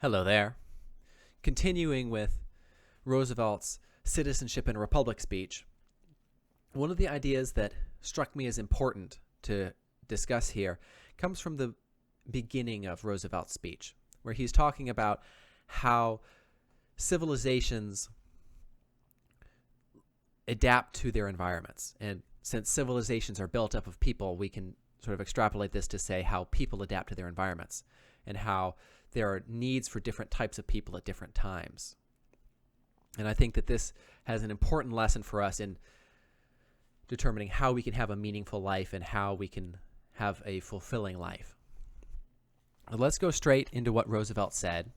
Hello there. Continuing with Roosevelt's Citizenship and Republic speech, one of the ideas that struck me as important to discuss here comes from the beginning of Roosevelt's speech, where he's talking about how civilizations adapt to their environments. And since civilizations are built up of people, we can sort of extrapolate this to say how people adapt to their environments and how there are needs for different types of people at different times. And I think that this has an important lesson for us in determining how we can have a meaningful life and how we can have a fulfilling life. Let's go straight into what Roosevelt said.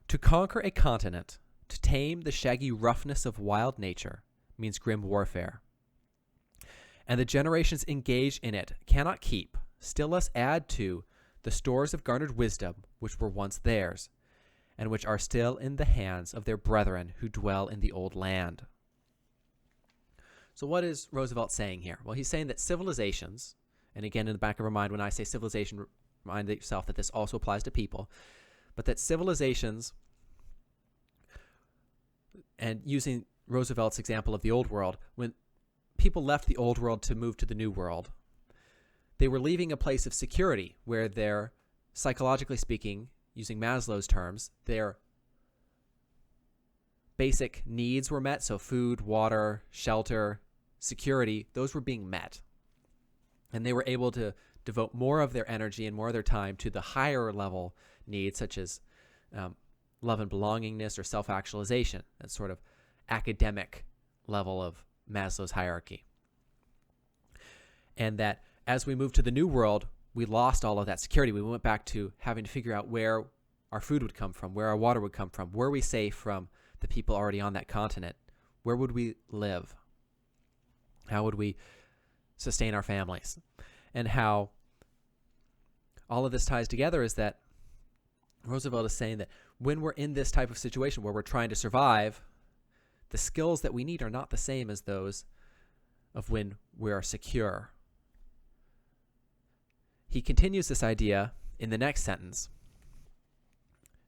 To conquer a continent, to tame the shaggy roughness of wild nature, means grim warfare. And the generations engaged in it cannot keep, still less add to, the stores of garnered wisdom which were once theirs, and which are still in the hands of their brethren who dwell in the old land. So what is Roosevelt saying here? Well, he's saying that civilizations, and again in the back of our mind when I say civilization, remind yourself that this also applies to people, but that civilizations, and using Roosevelt's example of the old world, when people left the old world to move to the new world, they were leaving a place of security where their, psychologically speaking, using Maslow's terms, their basic needs were met. So food, water, shelter, security, those were being met. And they were able to devote more of their energy and more of their time to the higher level needs, such as love and belongingness or self-actualization, that sort of academic level of Maslow's hierarchy. And that as we moved to the new world, we lost all of that security. We went back to having to figure out where our food would come from, where our water would come from, were we safe from the people already on that continent, where would we live, how would we sustain our families, and how all of this ties together is that Roosevelt is saying that when we're in this type of situation where we're trying to survive, the skills that we need are not the same as those of when we are secure. He continues this idea in the next sentence.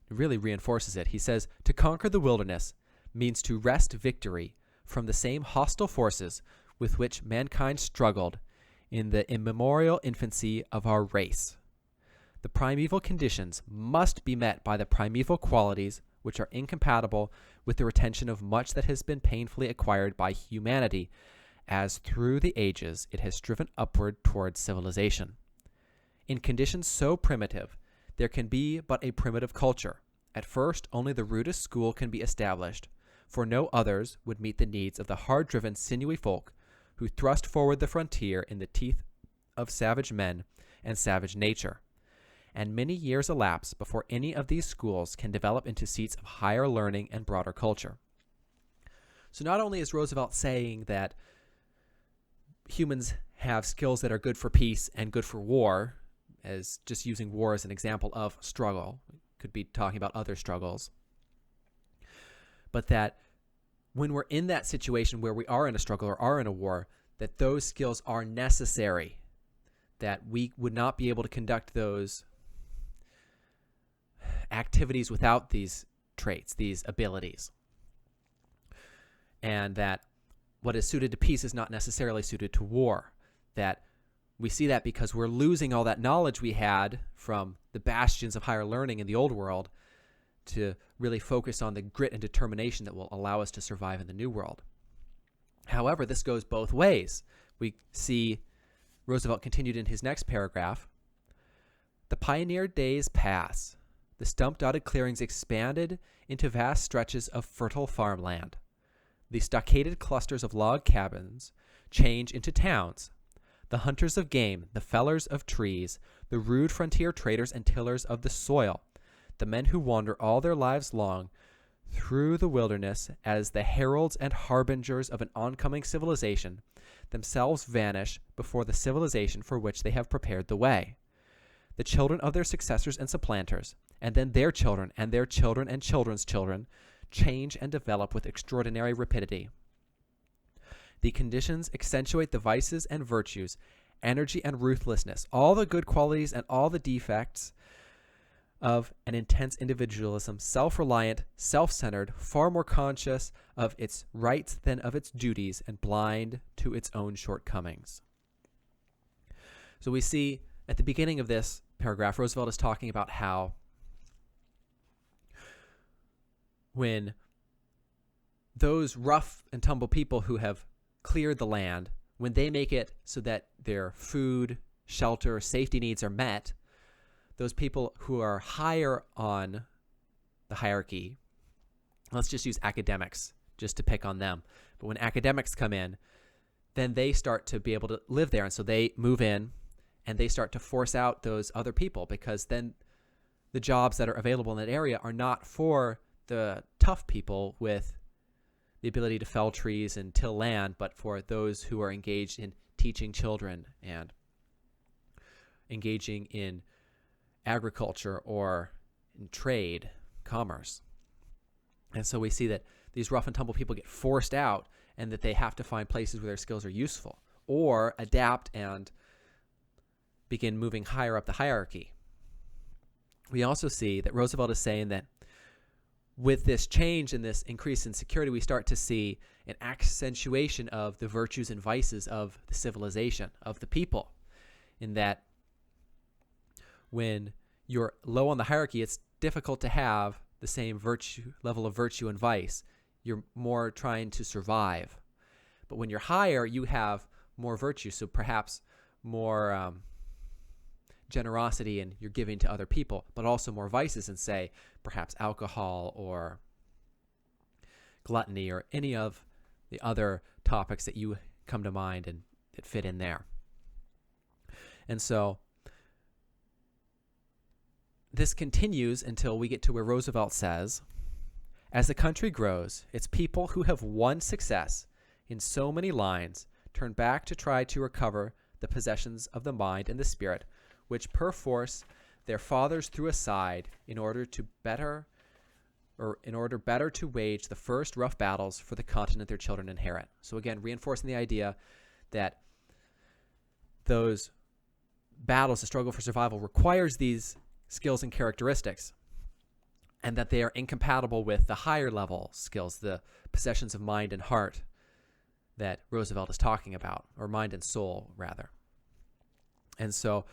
It really reinforces it. He says, to conquer the wilderness means to wrest victory from the same hostile forces with which mankind struggled in the immemorial infancy of our race. The primeval conditions must be met by the primeval qualities which are incompatible with the retention of much that has been painfully acquired by humanity, as through the ages it has striven upward towards civilization. In conditions so primitive, there can be but a primitive culture. At first, only the rudest school can be established, for no others would meet the needs of the hard-driven, sinewy folk who thrust forward the frontier in the teeth of savage men and savage nature. And many years elapse before any of these schools can develop into seats of higher learning and broader culture. So not only is Roosevelt saying that humans have skills that are good for peace and good for war, as just using war as an example of struggle, could be talking about other struggles, but that when we're in that situation where we are in a struggle or are in a war, that those skills are necessary, that we would not be able to conduct those activities without these traits, these abilities, and that what is suited to peace is not necessarily suited to war, that we see that because we're losing all that knowledge we had from the bastions of higher learning in the old world to really focus on the grit and determination that will allow us to survive in the new world. However, this goes both ways. We see Roosevelt continued in his next paragraph. The pioneer days pass. The stump-dotted clearings expanded into vast stretches of fertile farmland. The stockaded clusters of log cabins change into towns. The hunters of game, the fellers of trees, the rude frontier traders and tillers of the soil, the men who wander all their lives long through the wilderness as the heralds and harbingers of an oncoming civilization, themselves vanish before the civilization for which they have prepared the way. The children of their successors and supplanters, and then their children and their children and children's children, change and develop with extraordinary rapidity. The conditions accentuate the vices and virtues, energy and ruthlessness, all the good qualities and all the defects of an intense individualism, self-reliant, self-centered, far more conscious of its rights than of its duties, and blind to its own shortcomings. So we see at the beginning of this paragraph, Roosevelt is talking about how when those rough and tumble people who have cleared the land, when they make it so that their food, shelter, safety needs are met, those people who are higher on the hierarchy, let's just use academics just to pick on them. But when academics come in, then they start to be able to live there. And so they move in and they start to force out those other people, because then the jobs that are available in that area are not for the tough people with the ability to fell trees and till land, but for those who are engaged in teaching children and engaging in agriculture or in trade, commerce. And so we see that these rough and tumble people get forced out, and that they have to find places where their skills are useful, or adapt and begin moving higher up the hierarchy. We also see that Roosevelt is saying that with this change and this increase in security, we start to see an accentuation of the virtues and vices of the civilization, of the people, in that when you're low on the hierarchy, it's difficult to have the same level of virtue and vice. You're more trying to survive. But when you're higher, you have more virtue, so perhaps more generosity, and you're giving to other people, but also more vices, and say perhaps alcohol or gluttony or any of the other topics that you come to mind and that fit in there. And so this continues until we get to where Roosevelt says, as the country grows, its people who have won success in so many lines turn back to try to recover the possessions of the mind and the spirit, which perforce their fathers threw aside in order better to wage the first rough battles for the continent their children inherit. So again, reinforcing the idea that those battles, the struggle for survival, requires these skills and characteristics, and that they are incompatible with the higher level skills, the possessions of mind and heart that Roosevelt is talking about, or mind and soul, rather. And so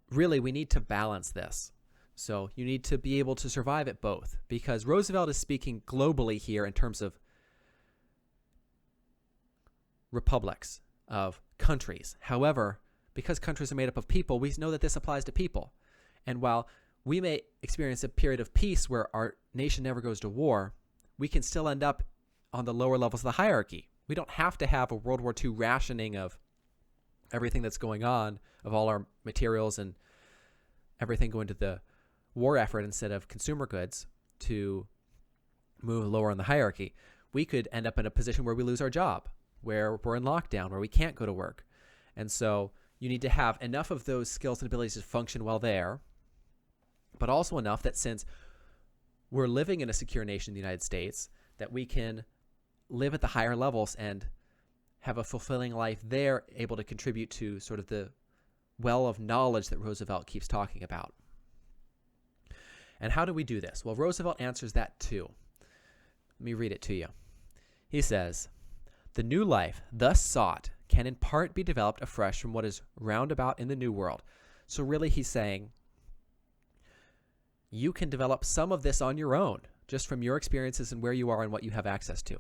really we need to balance this. So you need to be able to survive at both, because Roosevelt is speaking globally here in terms of republics, of countries. However, because countries are made up of people, we know that this applies to people. And while we may experience a period of peace where our nation never goes to war, we can still end up on the lower levels of the hierarchy. We don't have to have a World War II rationing of everything that's going on, of all our materials and everything going to the war effort instead of consumer goods to move lower in the hierarchy. We could end up in a position where we lose our job, where we're in lockdown, where we can't go to work. And so you need to have enough of those skills and abilities to function well there, but also enough that since we're living in a secure nation in the United States, that we can live at the higher levels and have a fulfilling life there, able to contribute to sort of the well of knowledge that Roosevelt keeps talking about. And how do we do this? Well, Roosevelt answers that too. Let me read it to you. He says, "The new life thus sought can in part be developed afresh from what is roundabout in the New World." So really he's saying, you can develop some of this on your own, just from your experiences and where you are and what you have access to.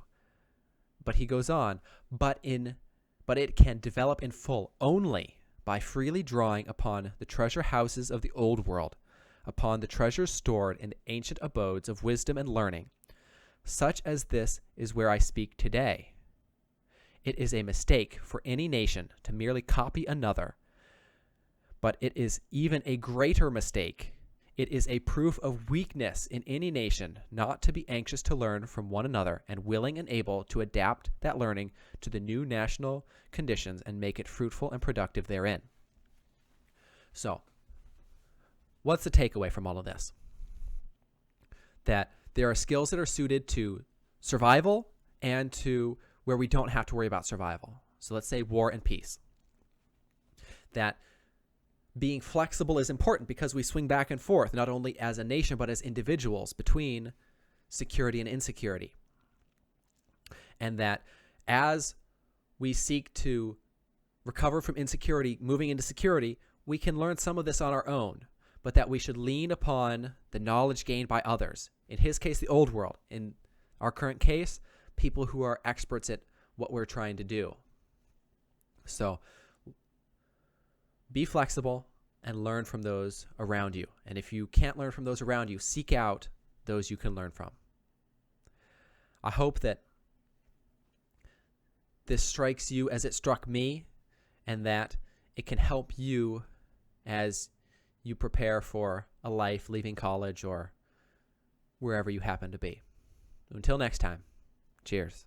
But he goes on, but it can develop in full only by freely drawing upon the treasure houses of the old world, upon the treasures stored in the ancient abodes of wisdom and learning. Such as this is where I speak today. It is a mistake for any nation to merely copy another, but it is even a greater mistake. It is a proof of weakness in any nation not to be anxious to learn from one another and willing and able to adapt that learning to the new national conditions and make it fruitful and productive therein. So, what's the takeaway from all of this? That there are skills that are suited to survival and to where we don't have to worry about survival. So let's say war and peace. That being flexible is important because we swing back and forth, not only as a nation, but as individuals between security and insecurity. And that as we seek to recover from insecurity, moving into security, we can learn some of this on our own, but that we should lean upon the knowledge gained by others. In his case, the old world. In our current case, people who are experts at what we're trying to do. So be flexible and learn from those around you. And if you can't learn from those around you, seek out those you can learn from. I hope that this strikes you as it struck me, and that it can help you as you prepare for a life leaving college or wherever you happen to be. Until next time, cheers.